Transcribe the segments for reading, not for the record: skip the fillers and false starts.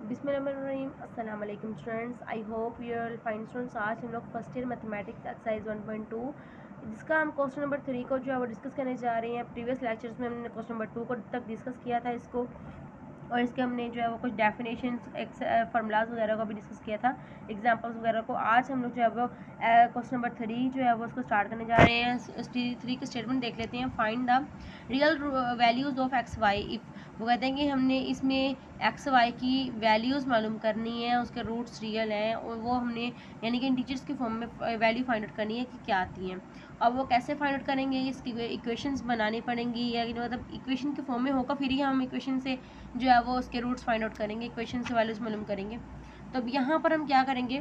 बिस्मिल्लाहिर्रहमानिर्रहीम। अस्सलाम वालेकुम students, I hope you are fine students. आज हम लोग फर्स्ट ईयर मैथमेटिक्स एक्सरसाइज 1.2 जिसका हम क्वेश्चन नंबर 3 को जो है वो डिस्कस करने जा रहे हैं। प्रीवियस लेक्चर्स में हमने क्वेश्चन नंबर 2 को तक डिस्कस किया था इसको, और इसके हमने जो है वो कुछ डेफिनेशंस फार्मूलाज वगैरह को भी डिस्कस किया था, एग्जांपल्स वगैरह को। आज हम लोग जो है वो क्वेश्चन नंबर 3 जो है वो उसको स्टार्ट करने जा रहे हैं। 3 के स्टेटमेंट देख लेते हैं। Find the real values of x why if, वो कहते हैं कि हमने इसमें एक्स वाई की वैल्यूज़ मालूम करनी है, उसके रूट्स रियल हैं और वो हमने यानी कि इंटीजर्स के फॉर्म में वैल्यू फाइंड आउट करनी है कि क्या आती हैं। अब वो कैसे फाइंड आउट करेंगे, इसकी इक्वेशंस बनानी पड़ेंगी, या मतलब इक्वेशन के फॉर्म में होगा फिर ही हम इक्वेशन से जो है वो उसके रूट्स फाइंड आउट करेंगे, इक्वेशन से वैल्यूज मालूम करेंगे। तो अब यहाँ पर हम क्या करेंगे,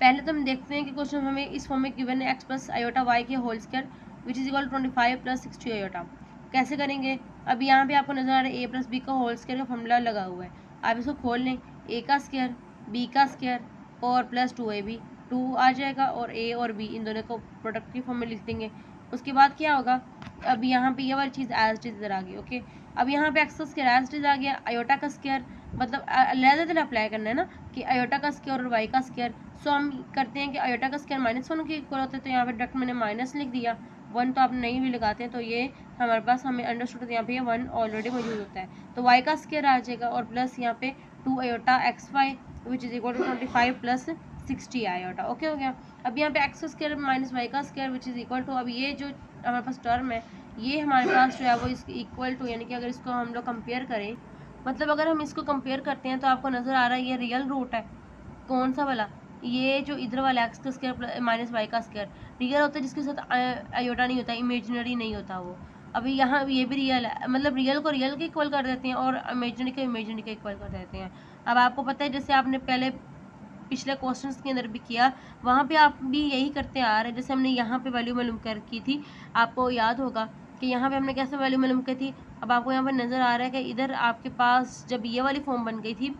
पहले तो हम देखते हैं कि क्वेश्चन हमें इस फॉर्म में गिवन है एक्स प्लस आयोटा वाई के whole square which is equal 25 plus 60 iota. कैसे करेंगे, अब यहाँ पे आपको नजर आ रहा है ए प्लस बी का होल स्क्वायर का फॉर्मूला लगा हुआ है। आप इसको खोल लें, ए का स्क्वायर बी का स्क्वायर और प्लस 2ab, 2 आ जाएगा और ए और बी इन दोनों को प्रोडक्ट के फॉर्म में लिख देंगे। उसके बाद क्या होगा, अब यहाँ पे ये वाली चीज़ एज इट इज इधर आ गई। ओके, अब यहाँ पे एक्स का स्क्वायर एज इट इज आ गया, आयोटा का स्क्वायर मतलब लेदर अप्लाई करना है ना कि आयोटा का स्क्वायर और वाई का स्क्वायर। सो हम करते हैं कि आयोटा का स्क्वायर -1 के इक्वल होता है, तो यहाँ पे डायरेक्ट मैंने माइनस लिख दिया। 1 तो आप नहीं भी लगाते हैं तो ये हमारे पास हमें अंडरस्टूड यहाँ पे 1 ऑलरेडी मौजूद होता है, तो वाई का स्क्वायर आ जाएगा और प्लस यहाँ पे 2 iota X Y which is equal to 25 plus 60 iota. Okay हो गया। अब यहाँ पे एक्स का स्क्वायर माइनस वाई का square which is equal to, अब ये जो हमारे पास टर्म है ये हमारे पास जो है वो इसके इक्वल टू, यानी कि अगर इसको हम लोग कंपेयर करें, मतलब अगर हम इसको कंपेयर करते हैं तो आपको नज़र आ रहा है ये रियल रूट है। कौन सा वाला, ये जो इधर वाला एक्स का स्क्वायर माइनस वाई का स्क्वायर रियल होता है, जिसके साथ आयोटा नहीं होता, इमेजिनरी नहीं होता वो। अभी यहाँ ये भी रियल है, मतलब रियल को रियल के इक्वल कर देते हैं और इमेजिनरी को इमेजिनरी के इक्वल कर देते हैं। अब आपको पता है जैसे आपने पहले पिछले क्वेश्चंस के अंदर भी किया, वहाँ पे आप भी यही करते आ रहे हैं। जैसे हमने यहाँ पे वैल्यू मालूम कर की थी, आपको याद होगा कि यहाँ पे हमने कैसे वैल्यू मालूम की थी। अब आपको यहाँ पर नज़र आ रहा है कि इधर आपके पास जब ये वाली फॉर्म बन गई थी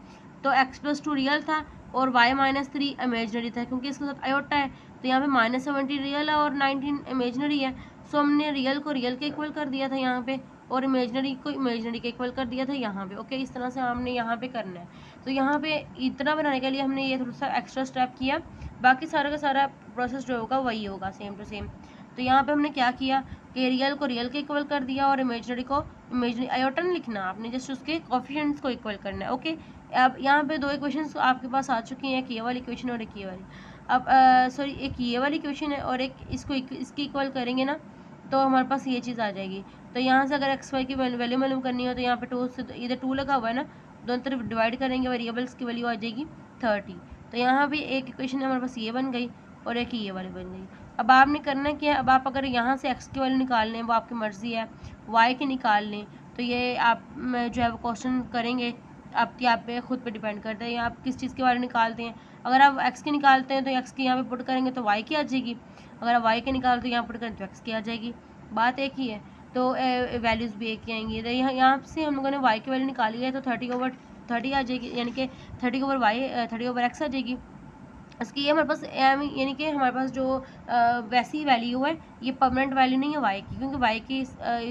तो x+2 रियल था और y-3 इमेजनरी था, क्योंकि इसके साथ आयोटा है तो यहाँ पे -70 रियल है और 19 इमेजनरी है। सो हमने रियल को रियल के इक्वल कर दिया था यहाँ पे और इमेजनरी को इमेजनरी के इक्वल कर दिया था यहाँ पे। ओके, इस तरह से हमने यहाँ पे करना है। तो यहाँ पे इतना बनाने के लिए हमने ये थोड़ा सा एक्स्ट्रा स्टेप किया, बाकी सारा का सारा प्रोसेस जो होगा वही होगा सेम टू सेम। तो यहाँ पे हमने क्या किया कि रियल को रियल के इक्वल कर दिया और इमेजनरी को इमेजनरी, आयोटा नहीं लिखना आपने, जस्ट उसके कोफिशिएंट्स को इक्वल करना है। ओके, अब यहाँ पे 2 इक्वेशंस आपके पास आ चुकी हैं, एक ये वाली इक्वेशन और एक ये वाली। अब सॉरी, एक ये वाली इक्वेशन है और एक इसको इसकी इक्वल करेंगे ना तो हमारे पास ये चीज़ आ जाएगी। तो यहाँ से अगर एक्स वाई की वैल्यू मालूम करनी हो तो यहाँ पे 2 से इधर 2 लगा हुआ है ना, दोनों तरफ डिवाइड करेंगे, वेरिएबल्स की वैल्यू आ जाएगी 30। तो यहाँ पे एक इक्वेशन हमारे पास ये बन गई और एक ये वाली बन गई। अब आपने करना क्या है, अब आप अगर यहाँ से एक्स की वैल्यू निकाल लें वो आपकी मर्ज़ी है, वाई की निकाल लें तो ये आप जो है वो क्वेश्चन करेंगे आपकी, आप पे खुद पे डिपेंड करता है आप किस चीज़ के बारे में निकालते हैं। अगर आप एक्स की निकालते हैं तो एक्स की यहाँ पे पुट करेंगे तो वाई की आ जाएगी, अगर आप वाई के निकालते हैं यहाँ पुट करें तो एक्स की आ जाएगी। बात एक ही है, तो वैल्यूज़ भी एक ही आएंगी। तो यहाँ से हम लोगों ने वाई की वैल्यू निकाली है तो 30/30 आ जाएगी, यानी कि 30/एक्स आ जाएगी। इसकी ये हमारे पास यानी कि हमारे पास जो वैसी वैल्यू है ये परमानेंट वैल्यू नहीं है वाई की, क्योंकि वाई की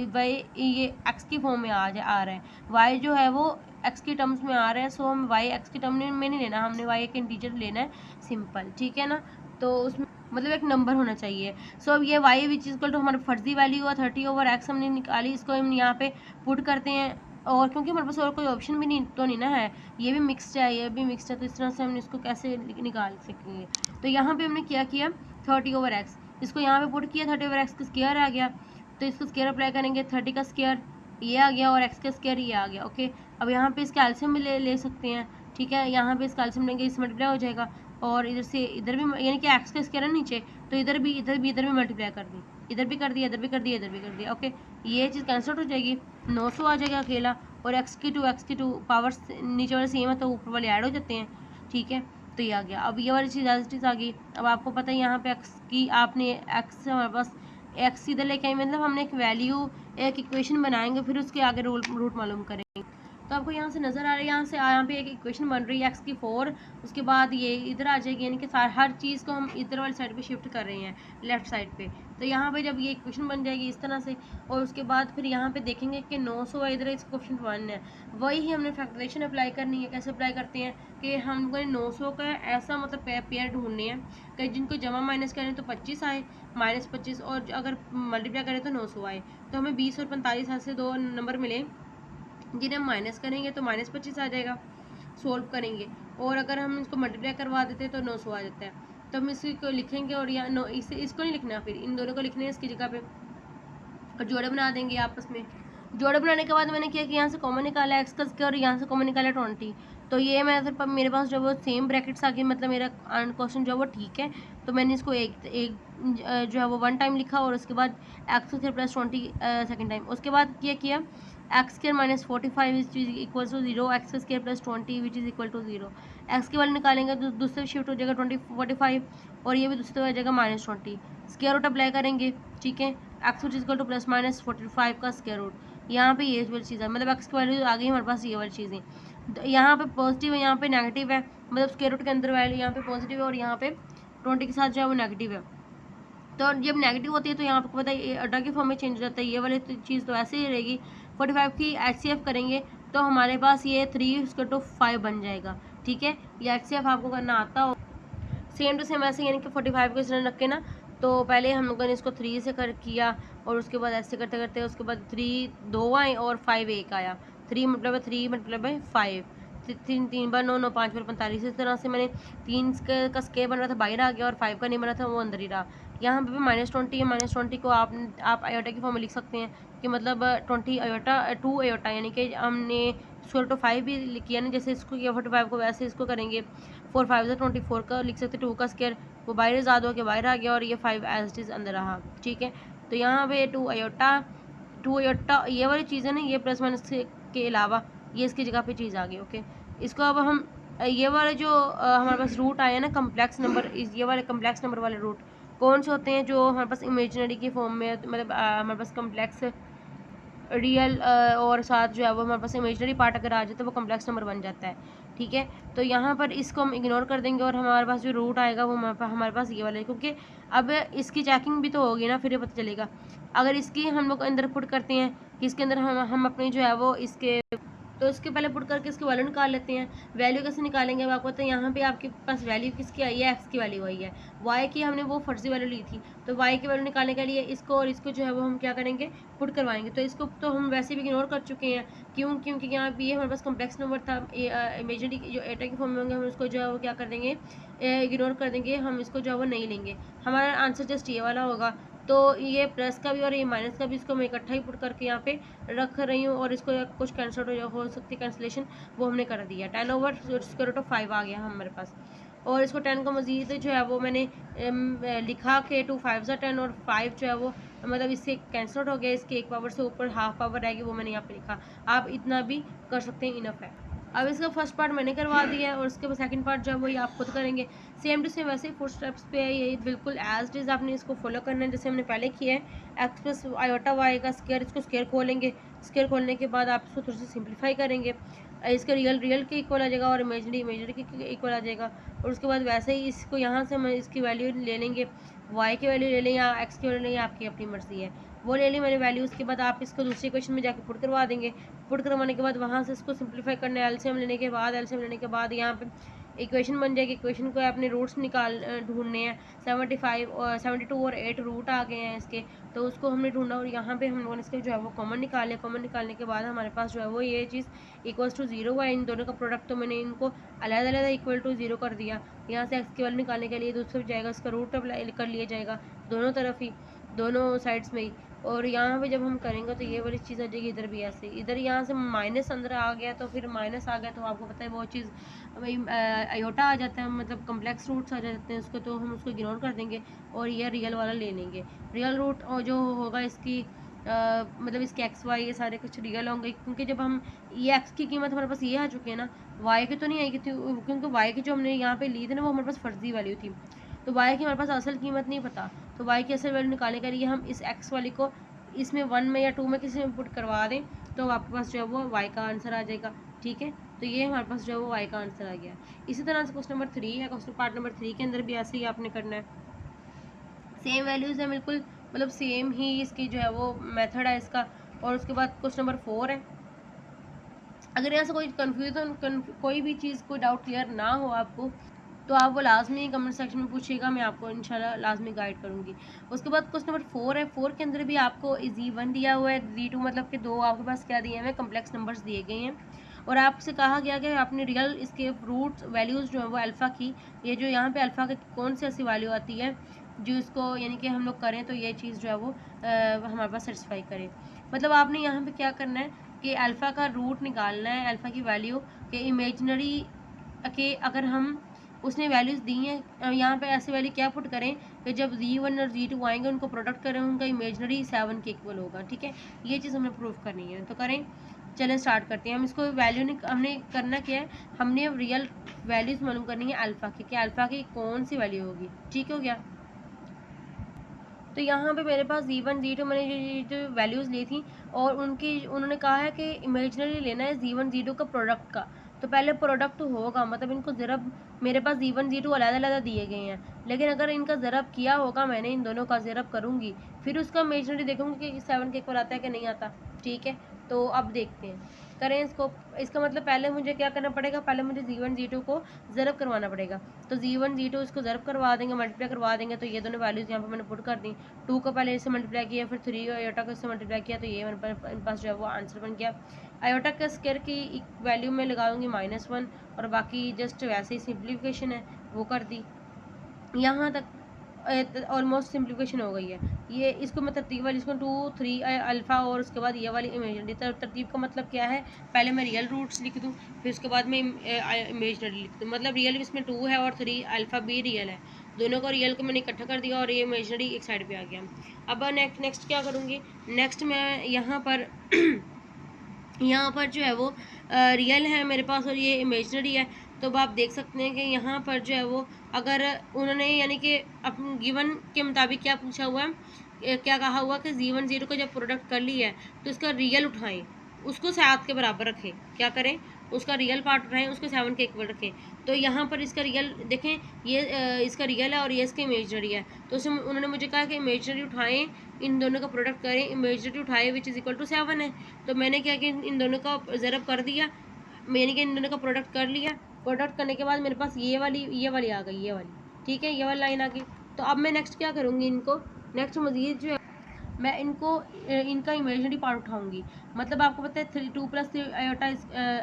वाई ये एक्स की फॉर्म में आ रहा है, वाई जो है वो एक्स की टर्म्स में आ रहा है। सो हम वाई एक्स की टर्म में नहीं लेना, हमने वाई एक इंटीजर लेना है सिंपल, ठीक है ना। तो उसमें मतलब एक नंबर होना चाहिए। सो अब ये वाई विच इक्वल टू हमारा फर्जी वैल्यू हुआ 30/x हमने निकाली, इसको हम यहाँ पे पुट करते हैं। और क्योंकि हमारे पास और कोई ऑप्शन भी नहीं तो नहीं ना है, ये भी मिक्सड है ये भी मिक्सड है, तो इस तरह से हम इसको कैसे निकाल सकेंगे। तो यहाँ पे हमने क्या किया 30/x, इसको यहाँ पे पुट किया, 30/x का स्क्वायर आ गया, तो इसको स्क्वायर अप्लाई करेंगे, 30 का स्क्वायर ये आ गया और x का स्क्वायर ये आ गया। ओके, अब यहाँ पे इसका एल्सियम भी ले सकते हैं, ठीक है। यहाँ पे इसका एल्सियम लेंगे, इससे मल्टीप्लाई हो जाएगा और इधर से इधर भी, यानी कि x का स्क्वायर है नीचे तो इधर भी मल्टीप्लाई कर दी, इधर भी कर दिया, इधर भी कर दिया, इधर भी कर दिया। ओके, ये चीज़ कैंसिल हो जाएगी, 900 आ जाएगा अकेला, और x की 2 पावर्स नीचे वाले सेम है तो ऊपर वाले ऐड हो जाते हैं, ठीक है। तो ये आ गया, अब ये वाली चीज़ एज इट इज़ आ गई। अब आपको पता है यहाँ पे x की आपने x हमारे पास x इधर लेके आए, मतलब हमने एक वैल्यू एक इक्वेशन बनाएंगे फिर उसके आगे रूट मालूम करेंगे। तो आपको यहाँ से नज़र आ रहा है, यहाँ पे एक इक्वेशन बन रही है एक्स की 4, उसके बाद ये इधर आ जाएगी, यानी कि हर चीज़ को हम इधर वाली साइड पे शिफ्ट कर रहे हैं, लेफ्ट साइड पे। तो यहाँ पे जब ये इक्वेशन बन जाएगी इस तरह से, और उसके बाद फिर यहाँ पे देखेंगे कि 900 इधर इस क्वेश्चन 1 है, वही हमने फैक्टराइजेशन अप्लाई करनी है। कैसे अप्लाई करते हैं कि हमको 900 का ऐसा मतलब पेयर ढूंढने हैं कि जिनको जमा माइनस करें तो 25 आए, -25, और अगर मल्टीप्लाई करें तो 900 आए। तो हमें 20 और 45 हाथ से 2 नंबर मिले, जिन्हें हम माइनस करेंगे तो -25 आ जाएगा, सोल्व करेंगे। और अगर हम इसको मल्टीप्लाई करवा देते हैं तो 900 आ जाता है। तो हम इसको लिखेंगे, और यहाँ इसको नहीं लिखना, फिर इन दोनों को लिखना है इसकी जगह पे, और जोड़े बना देंगे आपस में। जोड़े बनाने के बाद मैंने क्या कि यहाँ से कॉमन निकाला एक्स का स्क्वायर, और यहाँ से कॉमन निकाला 20। तो ये मेरे पास जो वो सेम ब्रैकेट्स आ गए, मतलब मेरा क्वेश्चन जो वो ठीक है। तो मैंने इसको एक जो है वो 1 टाइम लिखा, और उसके बाद X square plus 20 second time. उसके बाद किया X square minus 45 which is equal to 0, X square plus 20 which is equal to 0। X के वाले निकालेंगे तो दूसरे शिफ्ट हो जाएगा 45, और ये भी दूसरे हो जाएगा -20। स्क्वायर रूट अप्लाई करेंगे, ठीक है, x which is equal two plus minus 45 का स्क्वायर रूट। यहाँ पे ये वाली चीज़ है, मतलब एक्स की वैल्यू आ गई हमारे पास ये वाली चीज़ें। यहाँ पे पॉजिटिव है, यहाँ पे नेगेटिव है, मतलब स्क्वायर रूट के अंदर वैल्यू यहाँ पे पॉजिटिव है, और यहाँ पे 20 के साथ जो है वो नेगेटिव है। तो जब नेगेटिव होती है तो यहाँ पे पता है अड्डा की फॉर्म में चेंज हो जाता है, ये वाली चीज़ तो ऐसे ही रहेगी। 45 की HCF करेंगे तो हमारे पास ये 3/5 बन जाएगा, ठीक है। ये HCF आपको करना आता हो, सेम टू सेम ऐसे, यानी कि 45 को इस तरह रख के ना, तो पहले हम लोगों ने इसको 3 से किया, और उसके बाद ऐसे करते करते उसके बाद 3 2 आए और 5 1 आया। 3 मतलब 3 मतलब 5, 3 बार 9 9 5 बार 45। इस तरह से मैंने 3 का स्केयर बन रहा था बाहर आ गया, और 5 का नहीं बना था वो अंदर ही रहा। यहाँ पे भी -20 है, -20 को आप आयोटा की फॉर्म में लिख सकते हैं कि मतलब 20 आयोटा 2 आयोटा, यानी कि हमने स्क्वायर रूट 5 भी किया ना, जैसे इसको किया 45 को, वैसे इसको करेंगे। 4 5 से 24 का लिख सकते, 2 का स्क्वायर वो बाहर आज़ाद हो के बाहर आ गया, और ये 5 एज इट इज़ अंदर रहा, ठीक है। तो यहाँ पे 2 आयोटा ये वाली चीज़ है ना, ये प्लस माइनस के अलावा ये इसकी जगह पे चीज़ आ गई, ओके। इसको अब हम ये वाले जो हमारे पास रूट आए हैं ना कम्प्लेक्स नंबर, ये वाले कम्प्लेक्स नंबर वाले रूट कौन से होते हैं, जो हमारे पास इमेजिनरी की फॉर्म में, मतलब हमारे पास कम्प्लेक्स रियल और साथ जो है वो हमारे पास इमेजिनरी पार्ट अगर आ जाए तो वो कम्प्लेक्स नंबर बन जाता है, ठीक है। तो यहाँ पर इसको हम इग्नोर कर देंगे, और हमारे पास जो रूट आएगा वो हमारे पास ये वाला है, क्योंकि अब इसकी चेकिंग भी तो होगी ना, फिर ये पता चलेगा। अगर इसकी हम लोग अंदर पुट करते हैं कि इसके अंदर हम अपनी जो है वो इसके, तो इसके पहले पुट करके इसकी वैल्यू निकाल लेते हैं। वैल्यू कैसे निकालेंगे, अब आपको पता है यहाँ पे आपके पास वैल्यू किसकी आई है, एक्स की वैल्यू आई है। वाई की हमने वो फर्जी वैल्यू ली थी, तो वाई की वैल्यू निकालने के लिए इसको और इसको जो है वो हम क्या करेंगे, पुट करवाएंगे। तो इसको तो हम वैसे भी इग्नोर कर चुके हैं, क्योंकि यहाँ पे ये हमारे पास कम्प्लेक्स नंबर था, इमेजिनरी जो एटा की फॉर्म में होंगे हम उसको जो है वो क्या कर देंगे, इग्नोर कर देंगे, हम इसको जो है वो नहीं लेंगे। हमारा आंसर जस्ट ये वाला होगा। तो ये प्लस का भी और ये माइनस का भी, इसको मैं इकट्ठा ही पुट करके यहाँ पे रख रही हूँ, और इसको कुछ कैंसिल हो सकती है कैंसिलेशन, वो हमने कर दिया। 10/5 आ गया हमारे पास, और इसको 10 का मजीद जो है वो मैंने लिखा कि 2 5 10, और 5 जो है वो मतलब इससे कैंसिल हो गया, इसके 1 पावर से ऊपर हाफ पावर आएगी, वो मैंने यहाँ पे लिखा। आप इतना भी कर सकते हैं, इनफ है। अब इसका फर्स्ट पार्ट मैंने करवा दिया है, और उसके बाद सेकंड पार्ट जो है वही आप खुद करेंगे, सेम टू सेम वैसे ही 4 स्टेप्स पे है, यही बिल्कुल एज इट इज़ आपने इसको फॉलो करना है जैसे हमने पहले किया है। एक्स प्लस आयोटा वाई का स्क्वायर, इसको स्क्वायर खोलेंगे, स्क्वायर खोलने के बाद आप इसको थोड़ी सी सिंप्लीफाई करेंगे, इसका रियल के इक्वल आ जाएगा, और इमेजनरी के इक्वल आ जाएगा। और उसके बाद वैसे ही इसको यहाँ से हम इसकी वैल्यू ले लेंगे, वाई की वैल्यू ले लें या एक्स की वैल्यू ले लें, आपकी अपनी मर्जी है, वो ले ली मैंने वैल्यू। उसके बाद आप इसको दूसरे क्वेश्चन में जाके पुट करवा देंगे। पुट करवाने के बाद वहाँ से इसको सिंप्लीफाई करना है, एलसीएम लेने के बाद यहाँ पे इक्वेशन बन जाएगी। इक्वेशन को अपने रूट्स ढूंढने हैं। 75 और 72 और 8 रूट आ गए हैं इसके, तो उसको हमने ढूंढा, और यहाँ पे हम लोगों ने इसके जो है वो कॉमन निकाले। कॉमन निकालने के बाद हमारे पास जो है वो ये चीज़ इक्वल्स टू 0 है, इन दोनों का प्रोडक्ट, तो मैंने इनको अलग इक्वल टू 0 कर दिया। यहाँ से एक्स की वैल्यू निकालने के लिए दूसरे जाएगा, इसका रूट अप्लाई कर लिया जाएगा दोनों तरफ ही, दोनों साइड्स में ही। और यहाँ पे जब हम करेंगे तो ये वाली चीज़ आ जाएगी, इधर भी ऐसे, इधर यहाँ से माइनस अंदर आ गया, तो फिर माइनस आ गया तो आपको पता है वो चीज़ वही आयोटा आ जाता है, मतलब कम्प्लेक्स रूट्स आ जाते हैं उसको, तो हम उसको इग्नोर कर देंगे, और ये रियल वाला ले लेंगे। रियल रूट और जो होगा इसकी मतलब इसके एक्स वाई ये सारे कुछ रियल होंगे, क्योंकि जब हम ये एक्स की कीमत हमारे पास ये आ चुकी है ना, वाई की तो नहीं आएगी थी, क्योंकि वाई की जो हमने यहाँ पे ली थी ना वो हमारे पास फर्जी वैल्यू थी, तो वाई की हमारे पास असल कीमत नहीं पता। तो वाई की असल वैल्यू निकालने के लिए हम इस एक्स वाली को इसमें 1 में या 2 में किसी में पुट करवा दें, तो आपके पास जो है वो वाई का आंसर आ जाएगा। ठीक है, तो ये हमारे पास जो है वो वाई का आंसर आ गया। इसी तरह से क्वेश्चन नंबर 3 है, क्वेश्चन पार्ट नंबर 3 के अंदर भी ऐसे ही आपने करना है, सेम वैल्यूज़ है बिल्कुल, मतलब सेम ही इसकी जो है वो मेथड है इसका। और उसके बाद क्वेश्चन नंबर 4 है। अगर यहाँ से कोई कन्फ्यूज़न कोई भी चीज़ कोई डाउट क्लियर ना हो आपको, तो आप वो लाजमी कमेंट सेक्शन में पूछिएगा, मैं आपको इंशाल्लाह लाजमी गाइड करूँगी। उसके बाद क्वेश्चन नंबर 4 है, 4 के अंदर भी आपको Z1 दिया हुआ है, Z2 मतलब कि दो आपके पास क्या दिए हुए कम्प्लेक्स नंबर्स दिए गए हैं, और आपसे कहा गया कि आपने रियल इसके रूट वैल्यूज़ जो है वो अल्फ़ा की, ये जो यहाँ पे अल्फ़ा की कौन सी ऐसी वैल्यू आती है जो इसको यानी कि हम लोग करें तो ये चीज़ जो है वो हमारे पास सेटिस्फाई करे। मतलब आपने यहाँ पे क्या करना है कि अल्फ़ा का रूट निकालना है, अल्फ़ा की वैल्यू के इमेजनरी के अगर हम उसने वैल्यूज़ दी हैं, यहाँ पे ऐसे वैल्यू क्या पुट करें कि जब Z1 और Z2 आएंगे उनको प्रोडक्ट करें, उनका इमेजनरी 7 के इक्वल होगा। ठीक है, ये चीज़ हमें प्रूव करनी है, तो करें। चलें स्टार्ट करते हैं। हम इसको वैल्यू ने हमने करना क्या है, हमने रियल वैल्यूज़ मालूम करनी है अल्फ़ा की, कि अल्फ़ा की कौन सी वैल्यू होगी। ठीक हो गया, तो यहाँ पे मेरे पास Z1 Z2 मैंने जो वैल्यूज़ ली थी, और उन्होंने कहा है कि इमेजनरी लेना है Z1 Z2 का प्रोडक्ट का, तो पहले प्रोडक्ट होगा, मतलब इनको ज़रब मेरे पास Z1 Z2 अलग-अलग दिए गए हैं, लेकिन अगर इनका ज़रब किया होगा मैंने, इन दोनों का ज़रब करूँगी, फिर उसका इमेजनरी देखूँगी कि 7 के इक्वल आता है कि नहीं आता। ठीक है, तो अब देखते हैं, करें इसको। इसका मतलब पहले मुझे क्या करना पड़ेगा, पहले मुझे Z1 Z2 को ज़रब करवाना पड़ेगा, तो Z1 Z2 इसको ज़रब करवा देंगे, मल्टीप्लाई करवा देंगे, तो ये दोनों वैल्यूज़ यहाँ पे मैंने पुट कर दी। 2 को पहले इससे मल्टीप्लाई किया, फिर 3 आयोटा को इससे मल्टीप्लाई किया, तो ये मेरे पास जो है वो आंसर बन गया। आयोटा के स्क्वायर की वैल्यू में लगाऊंगी -1, और बाकी जस्ट वैसे ही सिंप्लीफिकेशन है वो कर दी। यहाँ तक ऑलमोस्ट सिंप्लीफिकेशन हो गई है। ये इसको मैं तरतीब वाली, इसको 2 3 अल्फ़ा और उसके बाद ये वाली इमेजनरी। तरतीब का मतलब क्या है, पहले मैं रियल रूट्स लिख दूँ, फिर उसके बाद मैं इमेजनरी लिख दूँ। मतलब रियल इसमें 2 है और 3 अल्फ़ा भी रियल है, दोनों को रियल को मैंने इकट्ठा कर दिया और ये इमेजनरी एक साइड पे आ गया। अब नेक्स्ट क्या करूँगी, नेक्स्ट मैं यहाँ पर यहाँ पर जो है वो रियल है मेरे पास और ये इमेजनरी है, तो अब आप देख सकते हैं कि यहाँ पर जो है वो अगर उन्होंने यानी कि अपन गिवन के मुताबिक क्या पूछा हुआ है, क्या कहा हुआ कि Z1 Z2 का जब प्रोडक्ट कर लिया है तो इसका रियल उठाएं, उसको 7 के बराबर रखें। क्या करें, उसका रियल पार्ट उठाएं, उसको 7 के इक्वल रखें। तो यहाँ पर इसका रियल देखें, ये इसका रियल है और ये इसका इमेजनरी है, तो उसमें उन्होंने मुझे कहा कि इमेजनरी उठाएं, इन दोनों का प्रोडक्ट करें, इमेजनरी उठाए विच इज़ इक्वल टू 7 है। तो मैंने क्या कि इन दोनों का ज़रब कर दिया, मैंने कि इन दोनों का प्रोडक्ट कर लिया। प्रोडक्ट करने के बाद मेरे पास ये वाली आ गई, ये वाली। ठीक है, ये वाली लाइन आ गई। तो अब मैं नेक्स्ट क्या करूँगी, इनको नेक्स्ट मज़ीद जो है मैं इनको इनका इमेजनरी पार्ट उठाऊंगी। मतलब आपको पता है 2 + 3 आयोटा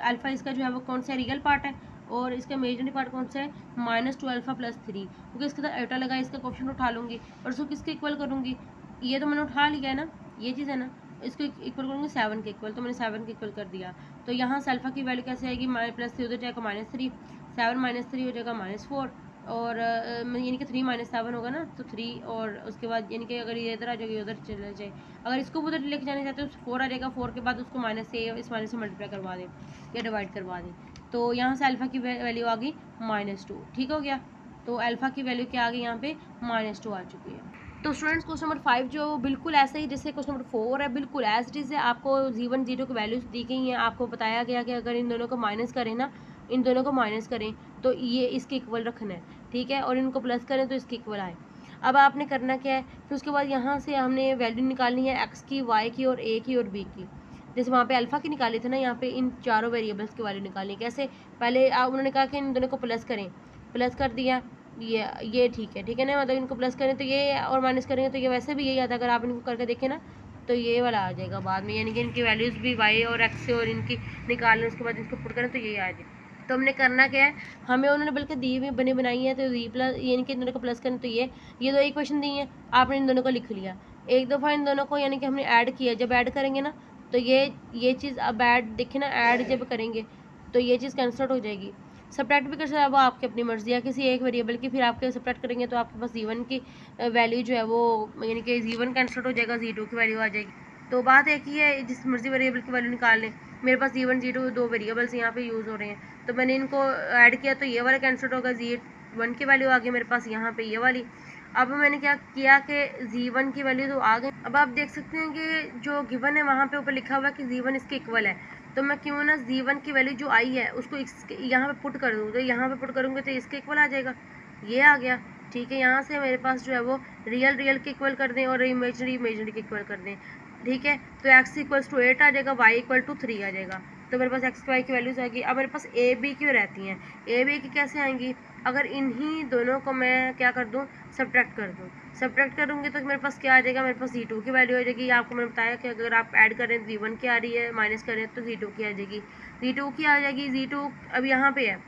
अल्फ़ा इसका जो है वो कौन सा रियल पार्ट है, और इसका इमेजनरी पार्ट कौन सा है, -2 अल्फ़ा + 3, क्योंकि इसके साथ आयोटा लगा, इसका कोएफिशिएंट उठा लूँगी और उसको किसके इक्वल करूँगी, ये तो मैंने उठा लिया है ना, ये चीज़ है ना, इसको इक्वल करूँगी 7 के इक्वल, तो मैंने 7 के इक्वल कर दिया। तो यहाँ से अल्फ़ा की वैल्यू कैसे आएगी, +3 उधर जाएगा -3, 7 - 3 हो जाएगा -4, और यानी कि 3 - 7 होगा ना, तो 3, और उसके बाद यानी कि अगर ये इधर आ जाएगी उधर चले जाए, अगर इसको उधर लेके जाना चाहते हो तो 4 आ जाएगा, 4 के बाद उसको माइनस से इस माइनस से मल्टीप्लाई करवा दें या डिवाइड करवा दें, तो यहाँ से अल्फ़ा की वैल्यू आ गई -2। ठीक हो गया, तो अल्फ़ा की वैल्यू क्या आ गई, यहाँ पे -2 आ चुकी है। तो स्टूडेंट्स क्वेश्चन नंबर 5 जो बिल्कुल ऐसे ही जैसे क्वेश्चन नंबर 4 है, बिल्कुल एज इट इज़ है। आपको Z1 Z2 की वैल्यूज़ दी गई हैं, आपको बताया गया कि अगर इन दोनों को माइनस करें ना, इन दोनों को माइनस करें तो ये इसके इक्वल रखना है। ठीक है, और इनको प्लस करें तो इसके इक्वल आए। अब आपने करना क्या है, फिर उसके बाद यहाँ से हमने वैल्यू निकालनी है एक्स की, वाई की और ए की और बी की। जैसे वहाँ पे अल्फ़ा की निकाली थी ना, यहाँ पे इन चारों वेरिएबल्स की वैल्यू निकालनी है। कैसे, पहले उन्होंने कहा कि इन दोनों को प्लस करें, प्लस कर दिया, ये ठीक है ना, मतलब इनको प्लस करें तो ये, और माइनस करेंगे तो ये वैसे भी यही आता है। अगर आप इनको करके देखें ना तो ये वाला आ जाएगा बाद में, यानी कि इनकी वैल्यूज़ भी वाई और एक्स से और इनकी निकाल लें, उसके बाद इसको पुट करें तो यही आ जाए। तो हमने करना क्या है, हमें उन्होंने बल्कि दी हुई बनी बनाई है, तो Z प्लस यानी कि इन दोनों को प्लस करें तो ये दो इक्वेशन दी हैं, आपने इन दोनों को लिख लिया। एक दफ़ा इन दोनों को यानी कि हमने ऐड किया, जब ऐड करेंगे ना तो ये चीज़ अब ऐड देखिए ना, ऐड जब करेंगे तो ये चीज़ कैंसल आउट हो जाएगी। सब्ट्रैक्ट भी कर सकते हैं, वो आपकी अपनी मर्ज़ी है, किसी एक वेरिएबल की फिर आपके सब्ट्रैक्ट करेंगे तो आपके पास Z1 की वैल्यू जो है वो यानी कि Z1 कैंसल आउट हो जाएगा, Z2 की वैल्यू आ जाएगी। तो बात एक ही है, जिस मर्ज़ी वेरिएबल की वैल्यू निकाल लें। मेरे पास Z1 Z2 दो वेरिएबल्स यहाँ पे यूज़ हो रहे हैं, तो मैंने इनको ऐड किया तो ये वाला कैंसल होगा, Z1 की वैल्यू आ गई मेरे पास यहाँ पे ये वाली। अब मैंने क्या किया कि Z1 की वैल्यू तो आ गई। अब आप देख सकते हैं कि जो गिवन है वहाँ पे ऊपर लिखा हुआ है कि Z1 इसके इक्वल है, तो मैं क्यों ना z1 की वैल्यू जो आई है उसको यहाँ पे पुट कर दूँ, तो यहाँ पे पुट करूँगी तो इसके इक्वल आ जाएगा, ये आ गया। ठीक है, यहाँ से मेरे पास जो है वो रियल के इक्वल कर दें और इमेजनरी के इक्वल कर दें। ठीक है, तो x इक्वल्स टू 8 आ जाएगा, y इक्वल टू 3 आ जाएगा। तो मेरे पास x y की वैल्यूज आएगी। अब मेरे पास ए बी क्यों रहती हैं, ए बी की कैसे आएंगी, अगर इन्हीं दोनों को मैं क्या कर दूँ, सब्ट्रैक्ट कर दूँ। सब्ट्रैक्ट करूँगी तो मेरे पास क्या आ जाएगा, मेरे पास z2 की वैल्यू आ जाएगी। आपको मैंने बताया कि अगर आप ऐड करें तो z1 की आ रही है, माइनस करें तो z2 की आ जाएगी, z2 की आ जाएगी। z2 अब यहाँ पे है,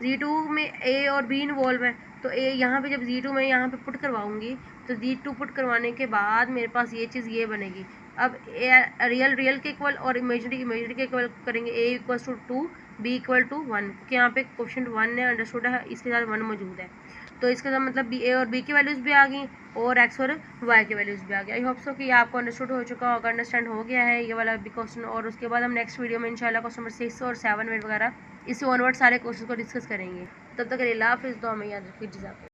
z2 में a और b इन्वॉल्व है, तो a यहाँ पे जब z2 में यहाँ पे पुट करवाऊंगी तो z2 पुट करवाने के बाद मेरे पास ये चीज़ ये बनेगी। अब रियल के इक्वल और इमेजनरी के इक्वल करेंगे, a equals to 2 b equal to 1, क्योंकि यहाँ पे क्वेश्चन 1 है, अंडरस्टूड है, इसके साथ 1 मौजूद है। तो इसका मतलब a और b की वैल्यूज़ भी आ गई और x और y की वैल्यूज़ भी आ गई। आई होप सो कि आपको अंडरस्टूड हो चुका होगा, अंडरस्टैंड हो गया है ये वाला भी क्वेश्चन। और उसके बाद हम नेक्स्ट वीडियो में इंशाल्लाह क्वेश्चन नंबर 6 और 7 वगैरह इससे ऑनवर्ड सारे क्वेश्चन को डिस्कस करेंगे। तब तक अल्लाह हाफिज़, तो हमें याद रखिए।